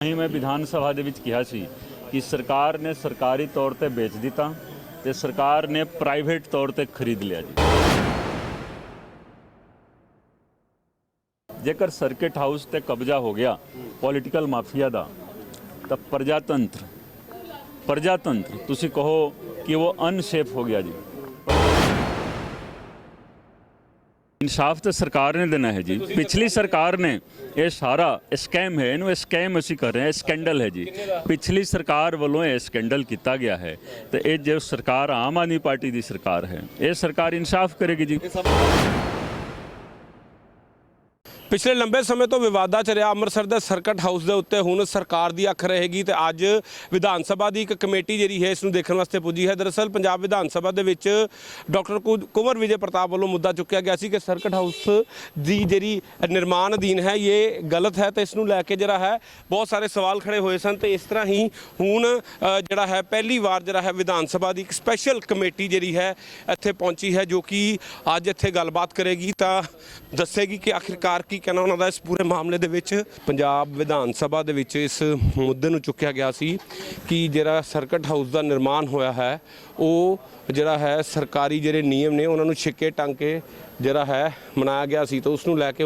ही मैं विधान सभा ਦੇ ਵਿੱਚ ਕਿਹਾ ਸੀ कि सरकार ने सरकारी तौर ਤੇ बेच ਦਿੱਤਾ ਤੇ सरकार ने प्राइवेट तौर ਤੇ खरीद लिया जी। जेकर सर्किट हाउस ਤੇ कब्जा हो गया पॉलिटिकल माफिया ਦਾ ਤਾਂ प्रजातंत्र ਤੁਸੀਂ कहो कि वो अनसेफ हो गया जी। इंसाफ तो सरकार ने देना है जी। पिछली सरकार ने ये सारा स्कैम है, इन्हों स्कैम असी कर रहे हैं, स्कैंडल है जी। पिछली सरकार वालों ये स्कैंडल किया गया है तो ये जो सरकार आम आदमी पार्टी की सरकार है, ये सरकार इंसाफ करेगी जी। पिछले लंबे समय तो विवादा च रहा अमृतसर के सर्किट हाउस के उत्ते हुण सरकार की अख रहेगी तो अज विधान सभा की एक कमेटी जी है इसनूं देखने वास्ते पुजी है। दरअसल पंजाब विधान सभा के विच डॉक्टर कुंवर विजय प्रताप वालों मुद्दा चुकया गया सी कि सर्किट हाउस की जी निर्माण अधीन है ये गलत है तो इसनूं लैके जिहड़ा है बहुत सारे सवाल खड़े हुए सन। तो इस तरह ही हुण जिहड़ा है पहली बार जिहड़ा है विधान सभा की एक स्पैशल कमेटी जी है इत्थे पहुंची है जो कि अज इत्थे गलबात करेगी तो दसेगी कि आखिरकार की कहना उन्होंने इस पूरे मामले दे विच पंजाब विधान सभा दे विच इस मुद्दे नूं चुक्या गया सी कि जिहड़ा सर्किट हाउस का निर्माण होया है वो जिहड़ा है सरकारी जिहड़े नियम ने उन्होंने छिके टांके जिहड़ा है मनाया गया सी। तो उसनूं लैके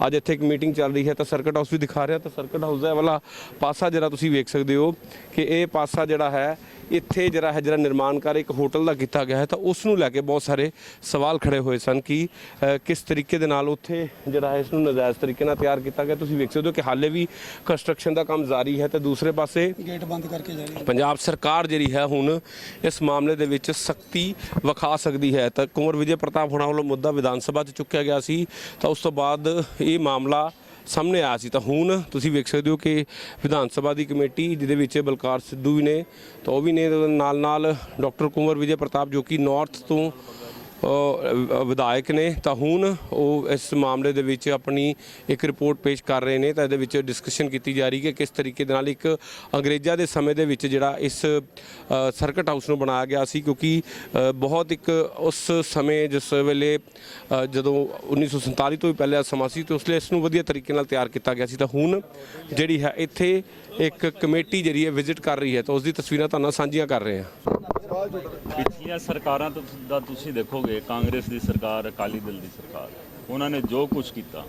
अज इत्थे एक मीटिंग चल रही है तो सर्किट हाउस भी दिखा रहा। तो सर्किट हाउस दा वाला पासा जिहड़ा तुसीं वेख सकदे हो कि ये पासा जिहड़ा है इत्थे जिहड़ा है जिहड़ा निर्माण कार्य एक होटल का किया गया है तो उसनूं लैके बहुत सारे सवाल खड़े हुए सन कि किस तरीके दे नाल उत्थे जिहड़ा है इसनूं नजायज़ तरीके नाल तैयार किया गया। तुसीं वेख सकदे हो कि हाले भी कंस्ट्रक्शन का काम जारी है तो दूसरे पासे गेट बंद करके जा रही है। पंजाब सरकार जिहड़ी है हुण इस मामले दे विच सख्ती विखा सकती है। तो कुंवर विजय प्रताप होना वालों मुद्दा विधान सभा च चुक्या गया सी तो उस तो बाद ये मामला सामने आया सी। तो हुण तुसीं वेख सकदे हो कि विधान सभा की कमेटी जिहदे विच बलकार सिद्धू भी ने तो वह भी ने नाल डॉक्टर कुंवर विजय प्रताप जो कि नॉर्थ तो विधायक ने तो हुण वो इस मामले दे विच अपनी एक रिपोर्ट पेश कर रहे हैं। तो इहदे विच डिस्कशन की जा रही कि किस तरीके दे नाल एक अंग्रेज़ां दे समय दे विच जिहड़ा इस सर्किट हाउस नूं बनाया गया सी क्योंकि बहुत एक उस समय जिस वेले जदों 1947 तो भी पहले दा समा सी तो उसले इसनूं वधिया तरीके नाल तैयार किया गया सी। तो हुण जिहड़ी है इत्थे एक कमेटी जिहड़ी है विजिट कर रही है तो उसकी तस्वीरां तुहाडे नाल सांझियां कर रहे हैं। पिछलियां सरकारां दा तुसीं देखोगे कांग्रेस की सरकार अकाली दल की सरकार उन्होंने जो कुछ किया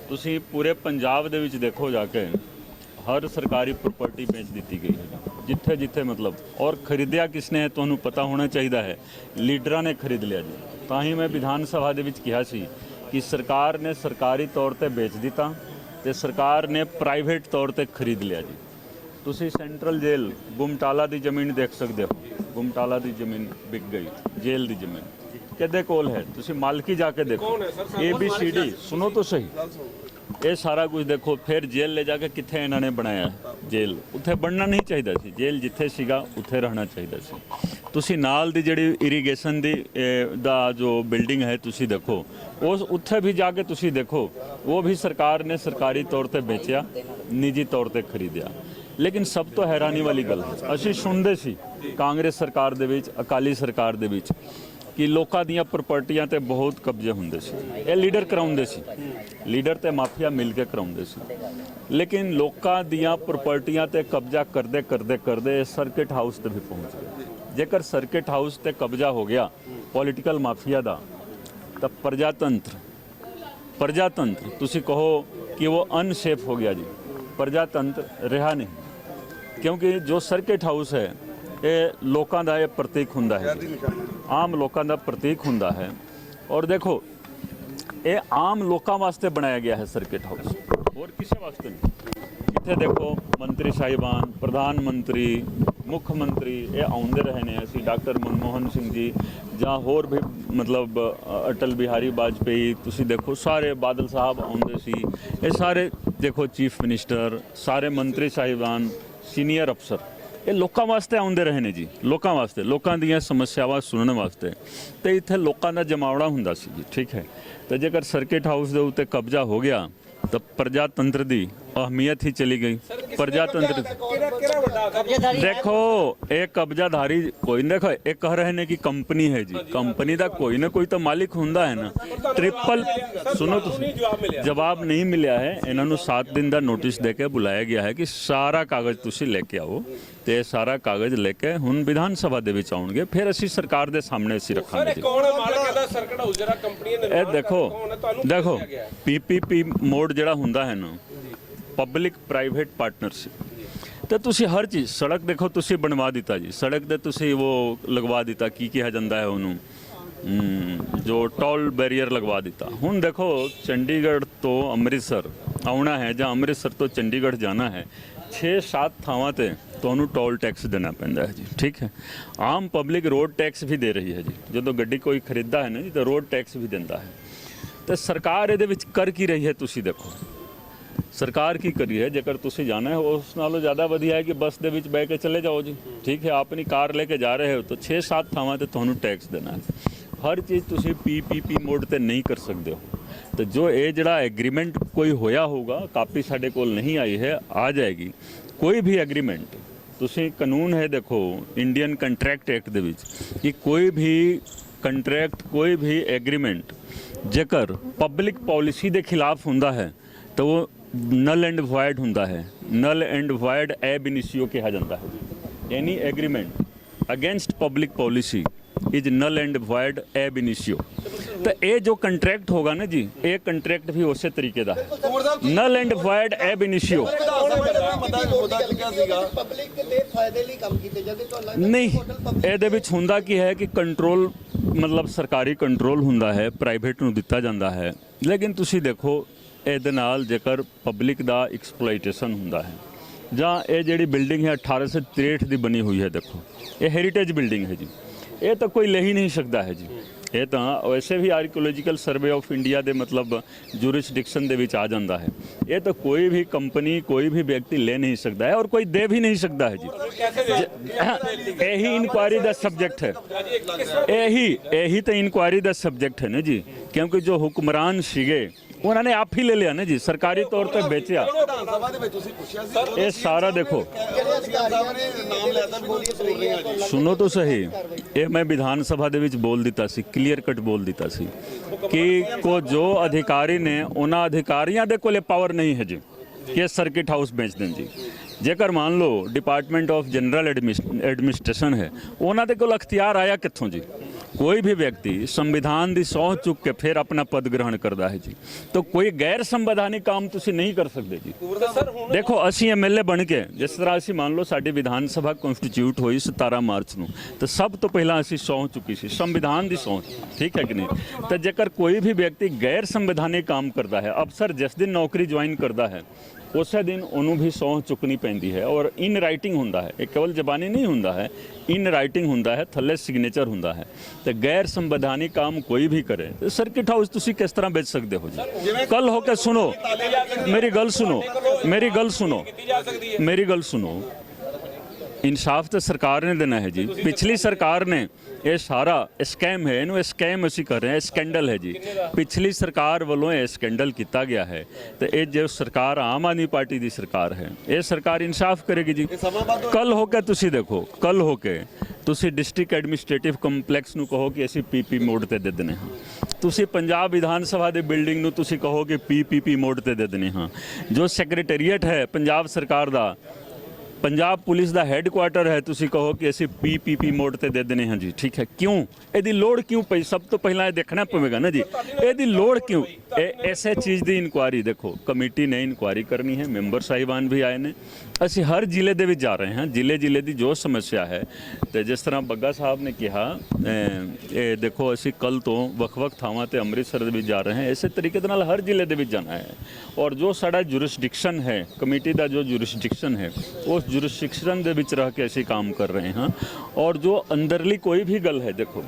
तुसीं पूरे पंजाब दे विच देखो जाके हर सरकारी प्रॉपर्टी बेच दी गई है जिथे जिथे मतलब और खरीदया किसने है तुहानूं पता होना चाहिए है लीडरां ने खरीद लिया जी। तां ही मैं विधान सभा दे विच कहा सी कि सरकार ने सरकारी तौर पर बेच दिता ते सरकार ने प्राइवेट तौर पर खरीद लिया जी। तुसीं सेंट्रल जेल गुमटाला की जमीन देख सकते हो, गुमटाला की जमीन बिक गई जेल की जमीन किहदे कोल है तुसीं मालकी जाके देखो ABCD सुनो तो सही ये सारा कुछ देखो। फिर जेल ले जाके कित्थे इन्होंने बनाया जेल उत्थे बनना नहीं चाहिए सी, जेल जिथे सीगा उत्थे रहना चाहिए सी। तुसीं नाल दी जिहड़ी इरीगेशन दी दा जो बिल्डिंग है तुसीं देखो उस उत्थे भी जाके तुसीं देखो वो भी सरकार ने सरकारी तौर पर बेचा निजी तौर पर खरीदिया। लेकिन सब तो हैरानी वाली गल है असीं सुणदे सी कांग्रेस सरकार दे विच अकाली सरकार दे विच कि लोकां दीयां प्रॉपर्टियां ते बहुत कब्जे हुंदे सी, ये लीडर कराउंदे सी, लीडर ते माफिया मिल के कराउंदे सी। लेकिन लोकां दीयां प्रॉपर्टियां ते कब्जा करदे करदे करदे सर्किट हाउस ते भी पहुंच गए। जेकर सर्किट हाउस ते कब्जा हो गया पॉलिटिकल माफिया दा तो प्रजातंत्र तुसीं कहो कि वो अनसेफ हो गया जी। प्रजातंत्र रहा नहीं क्योंकि जो सर्किट हाउस है ये लोगों का ये प्रतीक हुंदा है, आम लोगों का प्रतीक हुंदा है। और देखो ये आम लोगों वास्ते बनाया गया है सर्किट हाउस और किसी वास्ते नहीं। इत्थे देखो मंत्री साहिबान प्रधानमंत्री मुख्यमंत्री ये आउंदे रहे ने असी डॉक्टर मनमोहन सिंह जी जां होर भी मतलब अटल बिहारी वाजपेयी तुसीं देखो सारे बादल साहब आउंदे सी ये सारे देखो चीफ मिनिस्टर सारे मंत्री साहिबान सीनियर अफसर ये लोगों वास्ते आउंदे रहे ने जी। लोगों वास्ते लोगों दीयां समस्यावां सुनने वास्ते तो इत्थे लोगों का जमावड़ा हुंदा सी जी। ठीक है तो जेकर सर्किट हाउस के उत्ते कब्जा हो गया तो प्रजातंत्र की अहमियत ही चली गई प्रजातंत्र ਕਿਹੜਾ ਵੱਡਾ देखो एक कब्जाधारी कोई नहीं, देखो एक कह रहे हैं कि कंपनी है जी, कंपनी का कोई ना कोई तो मालिक हुंदा है ना। ट्रिपल सुनो तो जवाब नहीं मिला है, इन्होंने 7 दिन का नोटिस दे के बुलाया गया है कि सारा कागज तुसी लेके आओ, ਤੇ ਇਹ ਸਾਰਾ ਕਾਗਜ਼ ਲੈ ਕੇ ਹੁਣ ਵਿਧਾਨ ਸਭਾ ਦੇ ਵਿੱਚ ਆਉਣਗੇ, ਫਿਰ ਅਸੀਂ ਸਰਕਾਰ ਦੇ ਸਾਹਮਣੇ ਅਸੀਂ ਰੱਖਾਂਗੇ ਜੀ। ਕੌਣ ਹੈ ਮਾਲਕ ਇਹਦਾ ਸਰਕਟ ਹਾਊਸ ਜਿਹੜਾ ਕੰਪਨੀ ਨੇ ਇਹ ਦੇਖੋ ਪੀਪੀਪੀ ਮੋਡ ਜਿਹੜਾ ਹੁੰਦਾ ਹੈ ਨਾ, ਪਬਲਿਕ ਪ੍ਰਾਈਵੇਟ ਪਾਰਟਨਰਸ਼ਿਪ, ਤੇ ਤੁਸੀਂ ਹਰ ਚੀਜ਼ ਸੜਕ ਦੇਖੋ ਤੁਸੀਂ ਬਣਵਾ ਦਿੱਤਾ ਜੀ, ਸੜਕ ਦੇ ਤੁਸੀਂ ਉਹ ਲਗਵਾ ਦਿੱਤਾ, ਕੀ ਕਿਹਾ ਜਾਂਦਾ ਹੈ ਉਹਨੂੰ, ਜੋ ਟੋਲ ਬੈਰੀਅਰ ਲਗਵਾ ਦਿੱਤਾ। ਹੁਣ ਦੇਖੋ ਚੰਡੀਗੜ੍ਹ ਤੋਂ ਅੰਮ੍ਰਿਤਸਰ ਆਉਣਾ ਹੈ ਜਾਂ ਅੰਮ੍ਰਿਤਸਰ ਤੋਂ ਚੰਡੀਗੜ੍ਹ ਜਾਣਾ ਹੈ, 6-7 ਥਾਵਾਂ ਤੇ ਤੁਹਾਨੂੰ ਟੋਲ ਟੈਕਸ ਦੇਣਾ ਪੈਂਦਾ ਹੈ ਜੀ, ਠੀਕ ਹੈ। ਆਮ ਪਬਲਿਕ ਰੋਡ ਟੈਕਸ ਵੀ ਦੇ ਰਹੀ ਹੈ ਜੀ, ਜਦੋਂ ਗੱਡੀ ਕੋਈ ਖਰੀਦਦਾ ਹੈ ਨਾ ਜੀ ਤਾਂ ਰੋਡ ਟੈਕਸ ਵੀ ਦਿੰਦਾ ਹੈ। ਤੇ ਸਰਕਾਰ ਇਹਦੇ ਵਿੱਚ ਕਰ ਕੀ ਰਹੀ ਹੈ ਤੁਸੀਂ ਦੇਖੋ, ਸਰਕਾਰ ਕੀ ਕਰੀ ਹੈ, ਜੇਕਰ ਤੁਸੀਂ ਜਾਣਾ ਹੈ ਉਸ ਨਾਲੋਂ ਜ਼ਿਆਦਾ ਵਧੀਆ ਹੈ ਕਿ ਬੱਸ ਦੇ ਵਿੱਚ ਬਹਿ ਕੇ ਚਲੇ ਜਾਓ ਜੀ, ਠੀਕ ਹੈ। ਆਪਣੀ ਕਾਰ ਲੈ ਕੇ ਜਾ ਰਹੇ ਹੋ ਤਾਂ 6-7 ਥਾਵਾਂ ਤੇ ਤੁਹਾਨੂੰ ਟੈਕਸ ਦੇਣਾ ਹੈ। ਹਰ ਚੀਜ਼ ਤੁਸੀਂ ਪੀਪੀਪੀ ਮੋਡ ਤੇ ਨਹੀਂ ਕਰ ਸਕਦੇ ਹੋ। ਤੇ ਜੋ ਇਹ ਜਿਹੜਾ ਐਗਰੀਮੈਂਟ ਕੋਈ ਹੋਇਆ ਹੋਊਗਾ, ਕਾਪੀ ਸਾਡੇ ਕੋਲ ਨਹੀਂ ਆਈ ਹੈ, ਆ ਜਾਏਗੀ। ਕੋਈ ਵੀ ਐਗਰੀਮੈਂਟ ਤੁਸੀਂ ਕਾਨੂੰਨ ਹੈ ਦੇਖੋ ਇੰਡੀਅਨ ਕੰਟਰੈਕਟ ਐਕਟ ਦੇ ਵਿੱਚ ਕਿ ਕੋਈ ਵੀ ਕੰਟਰੈਕਟ ਕੋਈ ਵੀ ਐਗਰੀਮੈਂਟ ਜੇਕਰ ਪਬਲਿਕ ਪਾਲਿਸੀ ਦੇ ਖਿਲਾਫ ਹੁੰਦਾ ਹੈ ਤਾਂ ਉਹ ਨਲ ਐਂਡ ਵਾਇਡ ਹੁੰਦਾ ਹੈ। ਨਲ ਐਂਡ ਵਾਇਡ ਐਬ ਇਨੀਸ਼ੀਓ ਕਿਹਾ ਜਾਂਦਾ ਹੈ। Any agreement against public policy is null and void ab initio. तो ये जो कंट्रैक्ट होगा ना जी, ये कंट्रैक्ट भी उस तरीके का है, null and void ab initio. नहीं ਇਹਦੇ ਵਿੱਚ ਹੁੰਦਾ ਕੀ ਹੈ ਕਿ ਕੰਟਰੋਲ ਮਤਲਬ ਸਰਕਾਰੀ ਕੰਟਰੋਲ ਹੁੰਦਾ ਹੈ, ਪ੍ਰਾਈਵੇਟ ਨੂੰ ਦਿੱਤਾ ਜਾਂਦਾ ਹੈ। ਲੇਕਿਨ ਤੁਸੀਂ ਦੇਖੋ ਇਹਦੇ ਨਾਲ ਜੇਕਰ ਪਬਲਿਕ ਦਾ ਐਕਸਪਲੋਇਟੇਸ਼ਨ ਹੁੰਦਾ ਹੈ, ਜਾਂ ਇਹ ਜਿਹੜੀ ਬਿਲਡਿੰਗ ਹੈ 1863 ਦੀ ਬਣੀ ਹੋਈ ਹੈ, ਦੇਖੋ ਇਹ ਹੈਰੀਟੇਜ ਬਿਲਡਿੰਗ ਹੈ ਜੀ, ਇਹ ਤਾਂ ਕੋਈ ਲੈ ਹੀ ਨਹੀਂ ਸਕਦਾ ਹੈ ਜੀ। ਇਹ ਤਾਂ ਵੈਸੇ ਵੀ ਆਰਕੀਓਲੋਜੀਕਲ ਸਰਵੇ ਆਫ ਇੰਡੀਆ ਦੇ ਮਤਲਬ ਜੂਰਿਸਡਿਕਸ਼ਨ ਦੇ ਵਿੱਚ ਆ ਜਾਂਦਾ ਹੈ। ਇਹ ਤਾਂ ਕੋਈ ਵੀ ਕੰਪਨੀ ਕੋਈ ਵੀ ਵਿਅਕਤੀ ਲੈ ਨਹੀਂ ਸਕਦਾ ਹੈ, ਔਰ ਕੋਈ ਦੇ ਵੀ ਨਹੀਂ ਸਕਦਾ ਹੈ ਜੀ। ਇਹੀ ਇਨਕੁਆਇਰੀ ਦਾ ਸਬਜੈਕਟ ਹੈ, ਇਹੀ ਤਾਂ ਇਨਕੁਆਇਰੀ ਦਾ ਸਬਜੈਕਟ ਹੈ ਨਾ ਜੀ, ਕਿਉਂਕਿ ਜੋ ਹੁਕਮਰਾਨ ਸੀਗੇ ਉਹਨਾਂ ਨੇ ਆਪ ਹੀ ਲੈ ਲਿਆ ਨਾ ਜੀ, ਸਰਕਾਰੀ ਤੌਰ ਤੇ ਵੇਚਿਆ। ਇਹ ਸਾਰਾ ਦੇਖੋ ਸੁਣੋ ਤਾਂ ਸਹੀ, ਇਹ ਮੈਂ ਵਿਧਾਨ ਸਭਾ ਦੇ ਵਿੱਚ ਬੋਲ ਦਿੱਤਾ ਸੀ, ਕਲੀਅਰ ਕੱਟ ਬੋਲ ਦਿੱਤਾ ਸੀ ਕਿ ਕੋ ਜੋ ਅਧਿਕਾਰੀ ਨੇ ਉਹਨਾਂ ਅਧਿਕਾਰੀਆਂ ਦੇ ਕੋਲੇ ਪਾਵਰ ਨਹੀਂ ਹੈ ਜੀ ਕਿ ਸਰਕਿਟ ਹਾਊਸ ਵੇਚ ਦੇਣ ਜੀ। ਜੇਕਰ ਮੰਨ ਲਓ ਡਿਪਾਰਟਮੈਂਟ ਆਫ ਜਨਰਲ ਐਡਮਿਨਿਸਟ੍ਰੇਸ਼ਨ ਹੈ, ਉਹਨਾਂ ਦੇ ਕੋਲ ਅਖਤਿਆਰ ਆਇਆ ਕਿੱਥੋਂ ਜੀ? कोई भी व्यक्ति संविधान की सौं चुक के फिर अपना पद ग्रहण करता है जी, तो कोई गैर संवैधानिक काम तुसी नहीं कर सकते जी। देखो असी MLA बन के जिस तरह असी मान लो साडी विधान सभा कॉन्स्टिट्यूट हुई 17 मार्च ਨੂੰ, तो सब तो पहला असी सौं चुकी सी संविधान की सौं, ठीक है कि नहीं। तो जेकर कोई भी व्यक्ति गैर संवैधानिक काम करता है, अफसर जिस दिन नौकरी ज्वाइन करता है ਉਸੇ ਦਿਨ ਉਹਨੂੰ ਵੀ ਸਹੁੰ ਚੁੱਕਣੀ ਪੈਂਦੀ ਹੈ, ਔਰ ਇਨ ਰਾਈਟਿੰਗ ਹੁੰਦਾ ਹੈ। ਇਹ ਕੇਵਲ ਜ਼ਬਾਨੀ ਨਹੀਂ ਹੁੰਦਾ ਹੈ, ਇਨ ਰਾਈਟਿੰਗ ਹੁੰਦਾ ਹੈ, ਥੱਲੇ ਸਿਗਨੇਚਰ ਹੁੰਦਾ ਹੈ। ਤੇ ਗੈਰ ਸੰਵਿਧਾਨਿਕ ਕੰਮ ਕੋਈ ਵੀ ਕਰੇ ਤੇ ਸਰਕਿਟ ਹਾਊਸ ਤੁਸੀਂ ਕਿਸ ਤਰ੍ਹਾਂ ਵੇਚ ਸਕਦੇ ਹੋ ਜੀ? ਕੱਲ ਹੋ ਕੇ ਸੁਣੋ, ਮੇਰੀ ਗੱਲ ਸੁਣੋ, ਮੇਰੀ ਗੱਲ ਸੁਣੋ, ਮੇਰੀ ਗੱਲ ਸੁਣੋ। इंसाफ तो सरकार ने देना है जी। पिछली सरकार ने ये सारा स्कैम है, इन्हों स्कैम असी कर रहे हैं, स्कैंडल है जी। पिछली सरकार वालों ये स्कैंडल किया गया है, तो ये जो सरकार आम आदमी पार्टी की सरकार है, ये सरकार इंसाफ करेगी जी। कल होके तुसी देखो, कल होके तुसी डिस्ट्रिक्ट एडमिनिस्ट्रेटिव कंपलैक्स नूं कहो कि असी PP मोड ते दे देने हाँ, तुसी पंजाब विधान सभा की बिल्डिंग नूं तुसी कहो कि PP मोड ते दे देने हाँ। जो सैक्रेटेरीएट है पंजाब सरकार का, पंजाब पुलिस का हैडकुआटर है, तुसी कहो कि असी PP मोड ते दे देने हाँ जी, ठीक है। क्यों ਇਹਦੀ ਲੋੜ क्यों पई? सब तो पहला ये देखना पवेगा ना जी, ਇਹਦੀ ਲੋੜ क्यों? ऐसे चीज़ की इनकुआरी देखो कमेटी ने इनकुआरी करनी है, मैंबर साहिबान भी आए ने, ਅਸੀਂ ਹਰ ਜ਼ਿਲ੍ਹੇ ਦੇ ਵਿੱਚ ਜਾ ਰਹੇ ਹਾਂ, ਜ਼ਿਲ੍ਹੇ ਦੀ ਜੋ ਸਮੱਸਿਆ ਹੈ। ਤੇ ਜਿਸ ਤਰ੍ਹਾਂ ਬੱਗਾ ਸਾਹਿਬ ਨੇ ਕਿਹਾ, ਇਹ ਦੇਖੋ ਅਸੀਂ ਕੱਲ ਤੋਂ ਵੱਖ-ਵੱਖ ਥਾਵਾਂ ਤੇ ਅੰਮ੍ਰਿਤਸਰ ਦੇ ਵਿੱਚ ਜਾ ਰਹੇ ਹਾਂ, ਇਸੇ ਤਰੀਕੇ ਦੇ ਨਾਲ ਹਰ ਜ਼ਿਲ੍ਹੇ ਦੇ ਵਿੱਚ ਜਾਣਾ ਹੈ। ਔਰ ਜੋ ਸਾਡਾ ਜੁਰਿਸਡਿਕਸ਼ਨ ਹੈ, ਕਮੇਟੀ ਦਾ ਜੋ ਜੁਰਿਸਡਿਕਸ਼ਨ ਹੈ, ਉਸ ਜੁਰਿਸਡਿਕਸ਼ਨ ਦੇ ਵਿੱਚ ਰਹਿ ਕੇ ਅਸੀਂ ਕੰਮ ਕਰ ਰਹੇ ਹਾਂ। ਔਰ ਜੋ ਅੰਦਰਲੀ ਕੋਈ ਵੀ ਗੱਲ ਹੈ, ਦੇਖੋ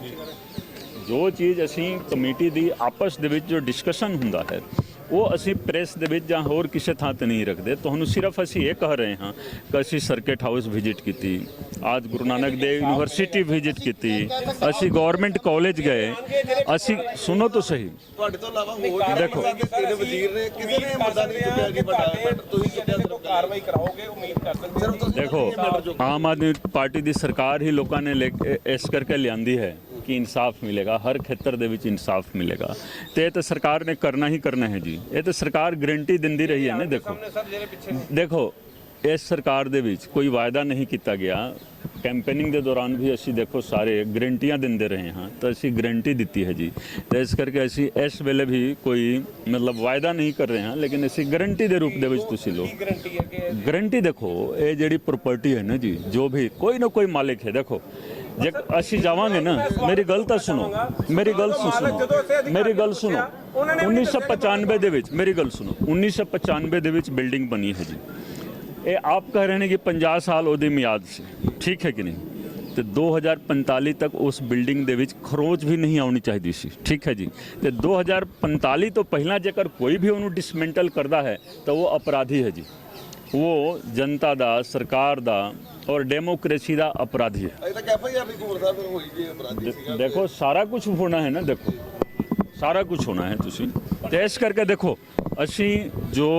ਜੋ ਚੀਜ਼ ਅਸੀਂ ਕਮੇਟੀ ਦੀ ਆਪਸ ਦੇ ਵਿੱਚ ਜੋ ਡਿਸਕਸ਼ਨ ਹੁੰਦਾ ਹੈ, ਉਹ ਅਸੀਂ ਪ੍ਰੈਸ ਦੇ ਵਿੱਚ ਜਾਂ ਹੋਰ ਕਿਸੇ ਥਾਂ ਤੇ ਨਹੀਂ ਰੱਖਦੇ। ਤੁਹਾਨੂੰ ਸਿਰਫ ਅਸੀਂ ਇਹ ਕਹਿ ਰਹੇ ਹਾਂ ਕਿ ਅਸੀਂ ਸਰਕਿਟ ਹਾਊਸ ਵਿਜ਼ਿਟ ਕੀਤੀ, ਅੱਜ ਗੁਰੂ ਨਾਨਕ ਦੇਵ ਯੂਨੀਵਰਸਿਟੀ ਵਿਜ਼ਿਟ ਕੀਤੀ, ਅਸੀਂ ਗਵਰਨਮੈਂਟ ਕਾਲਜ ਗਏ, ਅਸੀਂ ਸੁਣੋ ਤਾਂ ਸਹੀ। ਤੁਹਾਡੇ ਤੋਂ ਇਲਾਵਾ ਹੋਰ ਦੇਖੋ ਕਿਹੜੇ ਵਜ਼ੀਰ ਨੇ ਕਿਸੇ ਨੇ ਮੁੱਦਾ ਨਹੀਂ ਚੁੱਕਿਆ ਕਿ ਵੱਡਾ ਤੁਸੀਂ ਚੁੱਕਿਆ ਸਿਰਫ ਕਾਰਵਾਈ ਕਰਾਓਗੇ, ਉਮੀਦ ਕਰਦੇ ਸਿਰਫ ਤੁਸੀਂ देखो आम आदमी पार्टी ਦੀ ਸਰਕਾਰ ਹੀ ਲੋਕਾਂ ਨੇ ਇਸ ਕਰਕੇ ਲਿਆਂਦੀ ਹੈ ਕਿ ਇਨਸਾਫ ਮਿਲੇਗਾ, ਹਰ ਖੇਤਰ ਦੇ ਵਿੱਚ ਇਨਸਾਫ ਮਿਲੇਗਾ ਤੇ ਇਹ ਤਾਂ ਸਰਕਾਰ ਨੇ ਕਰਨਾ ਹੀ ਕਰਨਾ ਹੈ ਜੀ। ਇਹ ਤਾਂ ਸਰਕਾਰ ਗਰੰਟੀ ਦਿੰਦੀ ਰਹੀ ਹੈ ਨਾ। ਦੇਖੋ ਇਸ ਸਰਕਾਰ ਦੇ ਵਿੱਚ ਕੋਈ ਵਾਅਦਾ ਨਹੀਂ ਕੀਤਾ ਗਿਆ। ਕੈਂਪੇਨਿੰਗ ਦੇ ਦੌਰਾਨ ਵੀ ਅਸੀਂ ਦੇਖੋ ਸਾਰੇ ਗਰੰਟੀਆਂ ਦਿੰਦੇ ਰਹੇ ਹਾਂ, ਤਾਂ ਅਸੀਂ ਗਰੰਟੀ ਦਿੱਤੀ ਹੈ ਜੀ। ਤੇ ਇਸ ਕਰਕੇ ਅਸੀਂ ਇਸ ਵੇਲੇ ਵੀ ਕੋਈ ਮਤਲਬ ਵਾਅਦਾ ਨਹੀਂ ਕਰ ਰਹੇ ਹਾਂ, ਲੇਕਿਨ ਅਸੀਂ ਗਰੰਟੀ ਦੇ ਰੂਪ ਦੇ ਵਿੱਚ ਤੁਸੀਂ ਲਓ। ਗਰੰਟੀ ਦੇਖੋ ਇਹ ਜਿਹੜੀ ਪ੍ਰਾਪਰਟੀ ਹੈ ਨਾ ਜੀ, ਜੋ ਵੀ ਕੋਈ ਨਾ ਕੋਈ ਮਾਲਿਕ ਹੈ। ਦੇਖੋ ਜੇ ਅਸੀਂ ਜਾਵਾਂਗੇ ਨਾ, ਮੇਰੀ ਗੱਲ ਤਾਂ ਸੁਣੋ, ਮੇਰੀ ਗੱਲ ਸੁਣੋ, ਮੇਰੀ ਗੱਲ ਸੁਣੋ। 1995 ਦੇ ਵਿੱਚ ਮੇਰੀ ਗੱਲ ਸੁਣੋ, 1995 ਦੇ ਵਿੱਚ ਬਿਲਡਿੰਗ ਬਣੀ ਹੈ ਜੀ। ਇਹ ਆਪ ਕਹਿ ਰਹੇ ਨੇ ਕਿ 50 ਸਾਲ ਉਹਦੀ ਮਿਆਦ ਸੀ, ਠੀਕ ਹੈ ਕਿ ਨਹੀਂ? ਤੇ 2045 ਤੱਕ ਉਸ ਬਿਲਡਿੰਗ ਦੇ ਵਿੱਚ ਖਰੋਚ ਵੀ ਨਹੀਂ ਆਉਣੀ ਚਾਹੀਦੀ ਸੀ, ਠੀਕ ਹੈ ਜੀ। ਤੇ 2045 ਤੋਂ ਪਹਿਲਾਂ ਜੇਕਰ ਕੋਈ ਵੀ ਉਹਨੂੰ ਡਿਸਮੈਂਟਲ ਕਰਦਾ ਹੈ ਤਾਂ ਉਹ ਅਪਰਾਧੀ ਹੈ ਜੀ। ਉਹ ਜਨਤਾ ਦਾ, ਸਰਕਾਰ ਦਾ ਔਰ ਡੈਮੋਕ੍ਰੇਸੀ ਦਾ ਅਪਰਾਧੀ ਹੈ। ਅਜੇ ਤੱਕ ਐਫਆਈਆਰ ਨਹੀਂ ਕੋਰ ਸਾਹਿਬ ਹੋਈ ਜੀ ਅਪਰਾਧੀ ਸੀਗਾ। ਦੇਖੋ ਸਾਰਾ ਕੁਝ ਹੋਣਾ ਹੈ ਨਾ, ਦੇਖੋ ਸਾਰਾ ਕੁਝ ਹੋਣਾ ਹੈ ਤੁਸੀਂ। ਤੇ ਇਸ ਕਰਕੇ ਦੇਖੋ ਅਸੀਂ ਜੋ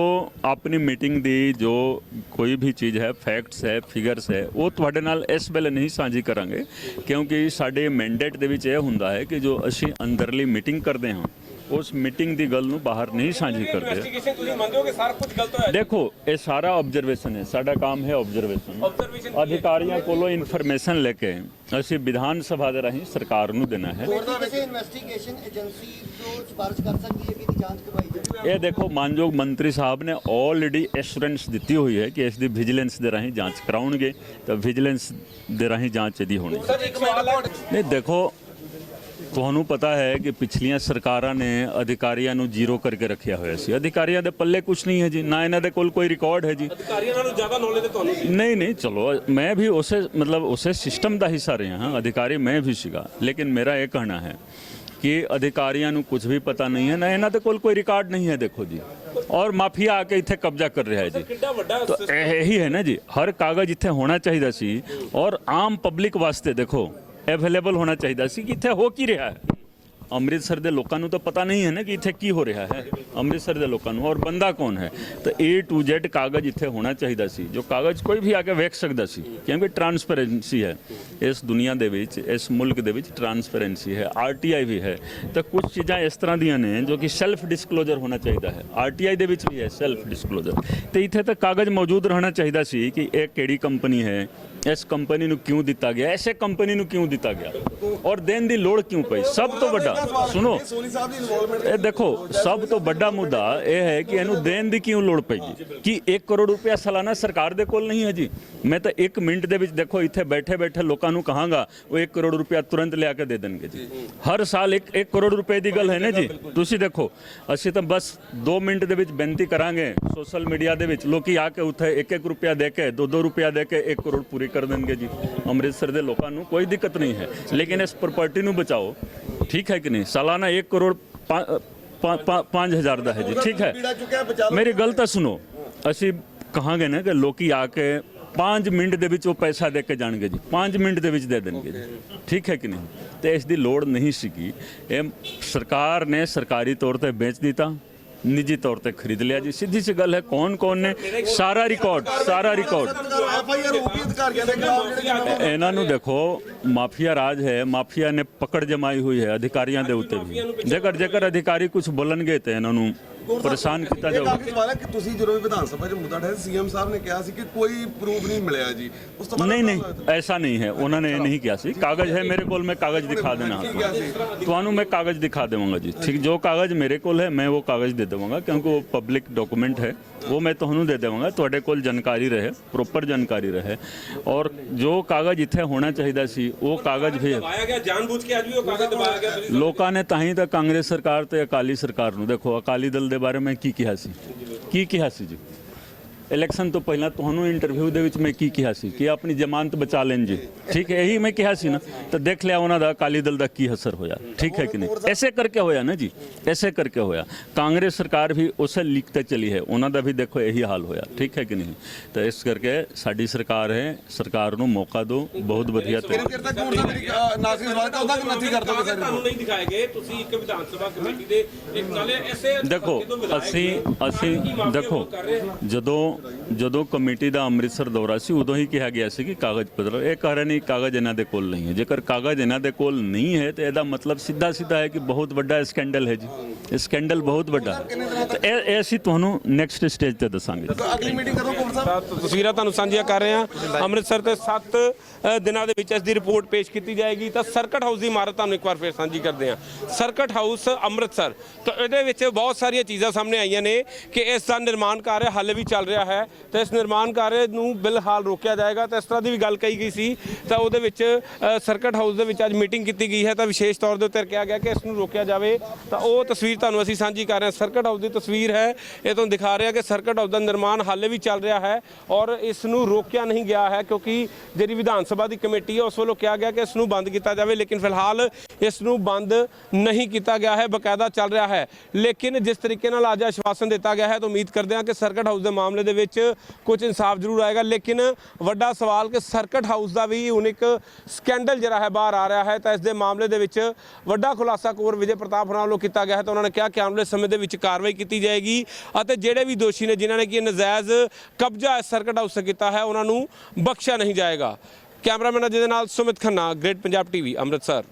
ਆਪਣੀ ਮੀਟਿੰਗ ਦੀ ਜੋ ਕੋਈ ਵੀ ਚੀਜ਼ ਹੈ, ਫੈਕਟਸ ਹੈ, ਫਿਗਰਸ ਹੈ, ਉਹ ਤੁਹਾਡੇ ਨਾਲ ਇਸ ਵੇਲੇ ਨਹੀਂ ਸਾਂਝੀ ਕਰਾਂਗੇ, ਕਿਉਂਕਿ ਸਾਡੇ ਮੈਂਡੇਟ ਦੇ ਵਿੱਚ ਇਹ ਹੁੰਦਾ ਹੈ ਕਿ ਜੋ ਅਸੀਂ ਅੰਦਰਲੀ ਮੀਟਿੰਗ ਕਰਦੇ ਹਾਂ ਉਸ ਮੀਟਿੰਗ ਦੀ ਗੱਲ ਨੂੰ ਬਾਹਰ ਨਹੀਂ ਸਾਂਝੀ ਕਰਦੇ। ਇਨਵੈਸਟੀਗੇਸ਼ਨ ਤੁਸੀਂ ਮੰਨਦੇ ਹੋ ਕਿ ਸਾਰਾ ਕੁਝ ਗਲਤ ਹੋਇਆ? ਦੇਖੋ ਇਹ ਸਾਰਾ ਆਬਜ਼ਰਵੇਸ਼ਨ ਹੈ, ਸਾਡਾ ਕੰਮ ਹੈ ਆਬਜ਼ਰਵੇਸ਼ਨ। ਅਧਿਕਾਰੀਆਂ ਕੋਲੋਂ ਇਨਫੋਰਮੇਸ਼ਨ ਲੈ ਕੇ ਅਸੀਂ ਵਿਧਾਨ ਸਭਾ ਦੇ ਰਾਹੀਂ ਸਰਕਾਰ ਨੂੰ ਦੇਣਾ ਹੈ। ਕਿਸੇ ਇਨਵੈਸਟੀਗੇਸ਼ਨ ਏਜੰਸੀ ਤੋਂ ਸਿਫਾਰਿਸ਼ ਕਰ ਸਕਦੀ ਹੈ ਕਿ ਇਹਦੀ ਜਾਂਚ ਕਰਵਾਈ ਜਾਵੇ। ਇਹ ਦੇਖੋ ਮਾਨਯੋਗ ਮੰਤਰੀ ਸਾਹਿਬ ਨੇ ਆਲਰੇਡੀ ਐਸ਼ੋਰੈਂਸ ਦਿੱਤੀ ਹੋਈ ਹੈ ਕਿ ਇਸ ਦੀ ਵਿਜੀਲੈਂਸ ਦੇ ਰਾਹੀਂ ਜਾਂਚ ਕਰਾਉਣਗੇ, ਤਾਂ ਵਿਜੀਲੈਂਸ ਦੇ ਰਾਹੀਂ ਜਾਂਚ ਇਹਦੀ ਹੋਣੀ। ਨਹੀਂ ਦੇਖੋ ਤੁਹਾਨੂੰ ਪਤਾ ਹੈ ਕਿ ਪਿਛਲੀਆਂ ਸਰਕਾਰਾਂ ਨੇ ਅਧਿਕਾਰੀਆਂ ਨੂੰ ਜ਼ੀਰੋ ਕਰਕੇ ਰੱਖਿਆ ਹੋਇਆ ਸੀ। ਅਧਿਕਾਰੀਆਂ ਦੇ ਪੱਲੇ ਕੁਝ ਨਹੀਂ ਹੈ ਜੀ, ਨਾ ਇਹਨਾਂ ਦੇ ਕੋਲ ਕੋਈ ਰਿਕਾਰਡ ਹੈ ਜੀ। ਅਧਿਕਾਰੀਆਂ ਨਾਲੋਂ ਜ਼ਿਆਦਾ ਨੌਲੇਜ ਤੁਹਾਨੂੰ ਸੀ? ਨਹੀਂ ਚਲੋ ਮੈਂ ਵੀ ਉਸੇ ਮਤਲਬ ਉਸੇ ਸਿਸਟਮ ਦਾ ਹਿੱਸਾ ਰਿਹਾ ਹਾਂ, ਅਧਿਕਾਰੀ ਮੈਂ ਵੀ ਸੀਗਾ, ਲੇਕਿਨ ਮੇਰਾ ਇਹ ਕਹਿਣਾ ਹੈ ਕਿ ਅਧਿਕਾਰੀਆਂ ਨੂੰ ਕੁਝ ਵੀ ਪਤਾ ਨਹੀਂ ਹੈ, ਨਾ ਇਹਨਾਂ ਦੇ ਕੋਲ ਕੋਈ ਰਿਕਾਰਡ ਨਹੀਂ ਹੈ। ਦੇਖੋ ਜੀ, ਔਰ ਮਾਫੀਆ ਆ ਕੇ ਇੱਥੇ ਕਬਜ਼ਾ ਕਰ ਰਿਹਾ ਹੈ ਜੀ। ਕਿੰਨਾ ਵੱਡਾ ਤਾਂ ਇਹੀ ਹੈ ਨਾ ਜੀ, ਹਰ ਕਾਗਜ਼ ਇੱਥੇ ਹੋਣਾ ਚਾਹੀਦਾ ਸੀ ਔਰ ਆਮ ਪਬਲਿਕ ਵਾਸਤੇ ਦੇਖੋ ਅਵੇਲੇਬਲ ਹੋਣਾ ਚਾਹੀਦਾ ਸੀ ਕਿ ਇੱਥੇ ਹੋ ਕੀ ਰਿਹਾ ਹੈ। ਅੰਮ੍ਰਿਤਸਰ ਦੇ ਲੋਕਾਂ ਨੂੰ ਤਾਂ ਪਤਾ ਨਹੀਂ ਹੈ ਨਾ ਕਿ ਇੱਥੇ ਕੀ ਹੋ ਰਿਹਾ ਹੈ, ਅੰਮ੍ਰਿਤਸਰ ਦੇ ਲੋਕਾਂ ਨੂੰ, ਔਰ ਬੰਦਾ ਕੌਣ ਹੈ। ਤਾਂ A to Z ਕਾਗਜ਼ ਇੱਥੇ ਹੋਣਾ ਚਾਹੀਦਾ ਸੀ, ਜੋ ਕਾਗਜ਼ ਕੋਈ ਵੀ ਆ ਕੇ ਵੇਖ ਸਕਦਾ ਸੀ, ਕਿਉਂਕਿ ਟਰਾਂਸਪੇਰੈਂਸੀ ਹੈ ਇਸ ਦੁਨੀਆ ਦੇ ਵਿੱਚ, ਇਸ ਮੁਲਕ ਦੇ ਵਿੱਚ ਟਰਾਂਸਪੇਰੈਂਸੀ ਹੈ, RTI ਵੀ ਹੈ। ਤਾਂ ਕੁਝ ਚੀਜ਼ਾਂ ਇਸ ਤਰ੍ਹਾਂ ਦੀਆਂ ਨੇ ਜੋ ਕਿ ਸੈਲਫ ਡਿਸਕਲੋਜ਼ਰ ਹੋਣਾ ਚਾਹੀਦਾ ਹੈ। RTI ਦੇ ਵਿੱਚ ਵੀ ਹੈ ਸੈਲਫ ਡਿਸਕਲੋਜ਼ਰ। ਤੇ ਇੱਥੇ ਤਾਂ ਕਾਗਜ਼ ਮੌਜੂਦ ਰਹਿਣਾ ਚਾਹੀਦਾ ਸੀ ਕਿ ਇਹ ਕਿਹੜੀ ਕੰਪਨੀ ਹੈ, ਇਸ ਕੰਪਨੀ ਨੂੰ ਕਿਉਂ ਦਿੱਤਾ ਗਿਆ, ਐਸੇ ਕੰਪਨੀ ਨੂੰ ਕਿਉਂ ਦਿੱਤਾ ਗਿਆ, ਔਰ ਦੇਣ ਦੀ ਲੋੜ ਕਿਉਂ ਪਈ। ਸਭ ਤੋਂ ਵੱਡਾ ਸੁਣੋ, ਸੋਨੀ ਸਾਹਿਬ ਦੀ ਇਨਵੋਲਵਮੈਂਟ ਇਹ ਦੇਖੋ ਸਭ ਤੋਂ ਵੱਡਾ ਮੁੱਦਾ ਇਹ ਹੈ ਕਿ ਇਹਨੂੰ ਦੇਣ ਦੀ ਕਿਉਂ ਲੋੜ ਪਏਗੀ ਕਿ 1 ਕਰੋੜ ਰੁਪਇਆ ਸਾਲਾਨਾ ਸਰਕਾਰ ਦੇ ਕੋਲ ਨਹੀਂ ਹੈ ਜੀ। ਮੈਂ ਤਾਂ 1 ਮਿੰਟ ਦੇ ਵਿੱਚ ਦੇਖੋ ਇੱਥੇ ਬੈਠੇ ਬੈਠੇ ਲੋਕਾਂ ਨੂੰ ਕਹਾਂਗਾ ਉਹ 1 ਕਰੋੜ ਰੁਪਇਆ ਤੁਰੰਤ ਲਿਆ ਕੇ ਦੇ ਦੇਣਗੇ ਜੀ। ਹਰ ਸਾਲ 1 ਕਰੋੜ ਰੁਪਏ ਦੀ ਗੱਲ ਹੈ ਨਾ ਜੀ। ਤੁਸੀਂ ਦੇਖੋ ਅਸੀਂ ਤਾਂ ਬਸ 2 ਮਿੰਟ ਦੇ ਵਿੱਚ ਬੇਨਤੀ ਕਰਾਂਗੇ ਸੋਸ਼ਲ ਮੀਡੀਆ ਦੇ ਵਿੱਚ, ਲੋਕੀ ਆ ਕੇ ਉੱਥੇ 1-1 ਰੁਪਇਆ ਦੇ ਕੇ 2-2 ਰੁਪਇਆ ਦੇ ਕੇ 1 ਕਰੋੜ ਪੂਰੀ ਕਰ ਦੇਣਗੇ ਜੀ। ਅੰਮ੍ਰਿਤਸਰ ਦੇ ਲੋਕਾਂ ਨੂੰ ਕੋਈ ਦਿੱਕਤ ਨਹੀਂ ਹੈ, ਲੇਕਿਨ ਇਸ ਪ੍ਰਾਪਰਟੀ ਨੂੰ ਬਚਾਓ, ਠੀਕ ਹੈ ਕਿ ਨਹੀਂ। ਸਾਲਾਨਾ 1 ਕਰੋੜ 5,000 ਦਾ ਹੈ ਜੀ, ਠੀਕ ਹੈ। ਮੇਰੀ ਗੱਲ ਤਾਂ ਸੁਣੋ, ਅਸੀਂ ਕਹਾਂਗੇ ਨਾ ਕਿ ਲੋਕੀ ਆ ਕੇ 5 ਮਿੰਟ ਦੇ ਵਿੱਚ ਉਹ ਪੈਸਾ ਦੇ ਕੇ ਜਾਣਗੇ ਜੀ, 5 ਮਿੰਟ ਦੇ ਵਿੱਚ ਦੇ ਦੇਣਗੇ ਜੀ, ਠੀਕ ਹੈ ਕਿ ਨਹੀਂ। ਤੇ ਇਸ ਦੀ ਲੋੜ ਨਹੀਂ ਸੀਗੀ। ਇਹ ਸਰਕਾਰ ਨੇ ਸਰਕਾਰੀ ਤੌਰ ਤੇ ਵੇਚ ਦਿੱਤਾ, ਨਿੱਜੀ ਤੌਰ ਤੇ ਖਰੀਦ ਲਿਆ ਜੀ। ਸਿੱਧੀ ਸੀ ਗੱਲ ਹੈ। ਕੌਣ ਨੇ ਸਾਰਾ ਰਿਕਾਰਡ ਐਫਆਈਆਰ ਹੋਊਗੀ ਅਧਿਕਾਰੀਆਂ ਦੇ ਖਿਲਾਫ। ਇਹਨਾਂ ਨੂੰ ਦੇਖੋ ਮਾਫੀਆ ਰਾਜ ਹੈ, ਮਾਫੀਆ ਨੇ ਪਕੜ ਜਮਾਈ ਹੋਈ ਹੈ ਅਧਿਕਾਰੀਆਂ ਦੇ ਉੱਤੇ ਵੀ। ਜੇਕਰ ਅਧਿਕਾਰੀ ਕੁਝ ਬੋਲਣਗੇ ਤੇ ਇਹਨਾਂ ਨੂੰ ਪਰੇਸ਼ਾਨ ਕੀਤਾ ਜਾਊਗਾ। ਕਾਫੀ ਸਵਾਲ ਹੈ ਕਿ ਤੁਸੀਂ ਜਦੋਂ ਵੀ ਵਿਧਾਨ ਸਭਾ 'ਚ ਮੁੱਦਾ ਉਠਾਇਆ, ਸੀਐਮ ਸਾਹਿਬ ਨੇ ਕਿਹਾ ਸੀ ਕਿ ਕੋਈ ਪ੍ਰੂਫ ਨਹੀਂ ਮਿਲਿਆ ਜੀ। ਉਸ ਤੋਂ ਬਾਅਦ ਨਹੀਂ ਐਸਾ ਨਹੀਂ ਹੈ, ਉਹਨਾਂ ਨੇ ਇਹ ਨਹੀਂ ਕਿਹਾ ਸੀ। ਕਾਗਜ਼ ਹੈ ਮੇਰੇ ਕੋਲ, ਮੈਂ ਕਾਗਜ਼ ਦਿਖਾ ਦੇਣਾ ਤੁਹਾਨੂੰ, ਮੈਂ ਕਾਗਜ਼ ਦਿਖਾ ਦੇਵਾਂਗਾ ਜੀ, ਠੀਕ। ਜੋ ਕਾਗਜ਼ ਮੇਰੇ ਕੋਲ ਹੈ ਮੈਂ ਉਹ ਕਾਗਜ਼ ਦੇ ਦੇਵਾਂਗਾ, ਕਿਉਂਕਿ ਉਹ ਪਬਲਿਕ ਡਾਕੂਮੈਂਟ ਹੈ, ਉਹ ਮੈਂ ਤੁਹਾਨੂੰ ਦੇ ਦੇਵਾਂਗਾ। ਤੁਹਾਡੇ ਕੋਲ ਜਾਣਕਾਰੀ ਰਹੇ, ਪ੍ਰੋਪਰ ਜਾਣਕਾਰੀ ਰਹੇ। ਔਰ ਜੋ ਕਾਗਜ਼ ਇੱਥੇ ਹੋਣਾ ਚਾਹੀਦਾ ਸੀ ਉਹ ਕਾਗਜ਼ ਵੀ ਦਬਾਇਆ ਗਿਆ ਜਾਣਬੁੱਝ ਕੇ, ਅੱਜ ਵੀ ਉਹ ਕਾਗਜ਼ ਦਬਾਇਆ ਗਿਆ। ਲੋਕਾਂ ਨੇ ਤਾਂ ਹੀ ਤਾਂ ਕਾਂਗਰਸ ਸਰਕਾਰ ਤੇ ਅਕਾਲੀ ਸਰਕਾਰ ਨੂੰ ਦੇਖੋ, ਅਕਾਲੀ ਦਲ ਦੇ ਬਾਰੇ ਮੈਂ ਕੀ ਕਿਹਾ ਸੀ ਜੀ। ਇਲੈਕਸ਼ਨ ਤੋਂ ਪਹਿਲਾਂ ਤੁਹਾਨੂੰ ਇੰਟਰਵਿਊ ਦੇ ਵਿੱਚ ਮੈਂ ਕੀ ਕਿਹਾ ਸੀ ਕਿ ਆਪਣੀ ਜ਼ਮਾਨਤ ਬਚਾ ਲੈਣ ਜੀ, ਠੀਕ ਹੈ, ਇਹੀ ਮੈਂ ਕਿਹਾ ਸੀ ਨਾ। ਤਾਂ ਦੇਖ ਲਿਆ ਉਹਨਾਂ ਦਾ ਅਕਾਲੀ ਦਲ ਦਾ ਕੀ ਅਸਰ ਹੋਇਆ, ਠੀਕ ਹੈ ਕਿ ਨਹੀਂ। ਐਸੇ ਕਰਕੇ ਹੋਇਆ ਨਾ ਜੀ, ਐਸੇ ਕਰਕੇ ਹੋਇਆ। ਕਾਂਗਰਸ ਸਰਕਾਰ ਵੀ ਉਸੇ ਲੀਕ ਤੇ ਚਲੀ ਹੈ, ਉਹਨਾਂ ਦਾ ਵੀ ਦੇਖੋ ਇਹੀ ਹਾਲ ਹੋਇਆ, ਠੀਕ ਹੈ ਕਿ ਨਹੀਂ। ਤਾਂ ਇਸ ਕਰਕੇ ਸਾਡੀ ਸਰਕਾਰ ਹੈ, ਸਰਕਾਰ ਨੂੰ ਮੌਕਾ ਦਿਓ, ਬਹੁਤ ਵਧੀਆ ਕਿੰਨੇ ਚਿਰ ਤੱਕ ਹੁਣ ਮੇਰੀ ਨਾਜ਼ਰੀ ਸਵਾਲ ਤਾਂ ਉਹਦਾ ਨੱਥੀ ਕਰ ਦੋਗੇ ਸਰ? ਤੁਹਾਨੂੰ ਨਹੀਂ ਦਿਖਾਏ ਗਏ, ਤੁਸੀਂ ਇੱਕ ਵਿਧਾਨ ਸਭਾ ਕਮੇਟੀ ਦੇ ਇੱਕ ਨਾਲੇ ਐਸੇ ਦੇਖੋ ਅਸੀਂ ਦੇਖੋ ਜਦੋਂ ਕਮੇਟੀ ਦਾ ਅੰਮ੍ਰਿਤਸਰ ਦੌਰਾ ਸੀ ਉਦੋਂ ਹੀ ਕਿਹਾ ਗਿਆ ਸੀ ਕਿ ਕਾਗਜ਼ ਪੱਤਰ, ਇਹ ਕਹਿ ਰਹੇ ਨਹੀਂ ਕਾਗਜ਼ ਇਹਨਾਂ ਦੇ ਕੋਲ ਨਹੀਂ ਹੈ। ਜੇਕਰ ਕਾਗਜ਼ ਇਹਨਾਂ ਦੇ ਕੋਲ ਨਹੀਂ ਹੈ ਤੇ ਇਹਦਾ ਮਤਲਬ ਸਿੱਧਾ ਹੈ ਕਿ ਬਹੁਤ ਵੱਡਾ ਸਕੈਂਡਲ ਹੈ ਜੀ, ਇਹ ਸਕੈਂਡਲ ਬਹੁਤ ਵੱਡਾ ਹੈ। ਤੇ ਇਹ ਅਸੀਂ ਤੁਹਾਨੂੰ ਨੈਕਸਟ ਸਟੇਜ ਤੇ ਦੱਸਾਂਗੇ। ਅਗਲੀ ਮੀਟਿੰਗ ਕਦੋਂ ਕੋਲ ਸਾਹਿਬ? ਤਸਵੀਰਾਂ ਤੁਹਾਨੂੰ ਸਾਂਝੀਆਂ ਕਰ ਰਹੇ ਹਾਂ ਅੰਮ੍ਰਿਤਸਰ ਤੇ 7 ਦਿਨਾਂ ਦੇ ਵਿੱਚ ਇਸ ਦੀ ਰਿਪੋਰਟ ਪੇਸ਼ ਕੀਤੀ ਜਾਏਗੀ। ਤਾਂ ਸਰਕਟ ਹਾਊਸ ਦੀ ਇਮਾਰਤ ਤੁਹਾਨੂੰ ਇੱਕ ਵਾਰ ਫਿਰ ਸਾਂਝੀ ਕਰਦੇ ਹਾਂ। ਸਰਕਟ ਹਾਊਸ ਅੰਮ੍ਰਿਤਸਰ, ਤਾਂ ਇਹਦੇ ਵਿੱਚ ਬਹੁਤ ਸਾਰੀਆਂ ਚੀਜ਼ਾਂ ਸਾਹਮਣੇ ਆਈਆਂ ਨੇ ਕਿ ਇਸ ਦਾ ਨਿਰਮਾਣ ਕਾਰਜ ਹਾਲੇ ਵੀ ਚੱਲ ਰਿਹਾ ਹੈ ਤੇ ਇਸ ਨਿਰਮਾਣ ਕਾਰਜ ਨੂੰ ਬਿਲਹਾਲ ਰੋਕਿਆ ਜਾਏਗਾ। ਤਾਂ ਇਸ ਤਰ੍ਹਾਂ ਦੀ ਵੀ ਗੱਲ ਕਹੀ ਗਈ ਸੀ। ਤਾਂ ਉਹਦੇ ਵਿੱਚ ਸਰਕਟ ਹਾਊਸ ਦੇ ਵਿੱਚ ਅੱਜ ਮੀਟਿੰਗ ਕੀਤੀ ਗਈ ਹੈ ਤਾਂ ਵਿਸ਼ੇਸ਼ ਤੌਰ ਦੇ ਉੱਤੇ ਕਿਹਾ ਗਿਆ ਕਿ ਇਸ ਨੂੰ ਰੋਕਿਆ ਜਾਵੇ। ਤਾਂ ਉਹ ਤਸਵੀਰ ਤੁਹਾਨੂੰ ਅਸੀਂ ਸਾਂਝੀ ਕਰ ਰਹੇ ਹਾਂ। ਸਰਕਟ ਹਾਊਸ ਦੀ ਤਸਵੀਰ ਹੈ, ਇਹ ਤੁਹਾਨੂੰ ਦਿਖਾ ਰਿਹਾ ਕਿ ਸਰਕਟ ਹਾਊਸ ਦਾ ਨਿਰਮਾਣ ਹਾਲੇ ਵੀ ਚੱਲ ਰਿਹਾ ਹੈ ਔਰ ਇਸ ਨੂੰ ਰੋਕਿਆ ਨਹੀਂ ਗਿਆ ਹੈ ਕਿਉਂਕਿ ਜਿਹੜੀ ਵਿਧਾਨ ਸਭਾ ਦੀ ਕਮੇਟੀ ਹੈ ਉਸ ਵੱਲੋਂ ਕਿਹਾ ਗਿਆ ਕਿ ਇਸ ਨੂੰ ਬੰਦ ਕੀਤਾ ਜਾਵੇ, ਲੇਕਿਨ ਫਿਲਹਾਲ ਇਸ ਨੂੰ ਬੰਦ ਨਹੀਂ ਕੀਤਾ ਗਿਆ ਹੈ, ਬਕਾਇਦਾ ਚੱਲ ਰਿਹਾ ਹੈ। ਲੇਕਿਨ ਜਿਸ ਤਰੀਕੇ ਨਾਲ ਅੱਜ ਆਸ਼ਵਾਸਨ ਦਿੱਤਾ ਗਿਆ ਹੈ ਤਾਂ ਉਮੀਦ ਕਰਦੇ ਹਾਂ ਕਿ ਸਰਕਟ ਹਾਊਸ ਦੇ ਮਾਮਲੇ ਦੇ ਵਿੱਚ ਕੁਝ ਇਨਸਾਫ ਜ਼ਰੂਰ ਆਏਗਾ। ਲੇਕਿਨ ਵੱਡਾ ਸਵਾਲ ਕਿ ਸਰਕਟ ਹਾਊਸ ਦਾ ਵੀ ਹੁਣ ਇੱਕ ਸਕੈਂਡਲ ਜਿਹੜਾ ਹੈ ਬਾਹਰ ਆ ਰਿਹਾ ਹੈ ਤਾਂ ਇਸ ਦੇ ਮਾਮਲੇ ਦੇ ਵਿੱਚ ਵੱਡਾ ਖੁਲਾਸਾ ਕੁੰਵਰ ਵਿਜੇ ਪ੍ਰਤਾਪ ਹੋਰਾਂ ਵੱਲੋਂ ਕੀਤਾ ਗਿਆ ਹੈ। ਤਾਂ ਉਹਨਾਂ ਨੇ ਕਿਹਾ ਕਿ ਆਉਣ ਵਾਲੇ ਸਮੇਂ ਦੇ ਵਿੱਚ ਕਾਰਵਾਈ ਕੀਤੀ ਜਾਏਗੀ ਅਤੇ ਜਿਹੜੇ ਵੀ ਦੋਸ਼ੀ ਨੇ ਜਿਨ੍ਹਾਂ ਨੇ ਕਿ ਨਜਾਇਜ਼ ਕਬਜ਼ਾ ਇਸ ਸਰਕਟ ਹਾਊਸ ਤੇ ਕੀਤਾ ਹੈ ਉਹਨਾਂ ਨੂੰ ਬਖਸ਼ਿਆ ਨਹੀਂ ਜਾਏਗਾ। ਕੈਮਰਾਮੈਨ ਅਜੇ ਦੇ ਨਾਲ ਸੁਮਿਤ ਖੰਨਾ, ਗ੍ਰੇਟ ਪੰਜਾਬ ਟੀਵੀ, ਅੰਮ੍ਰਿਤਸਰ।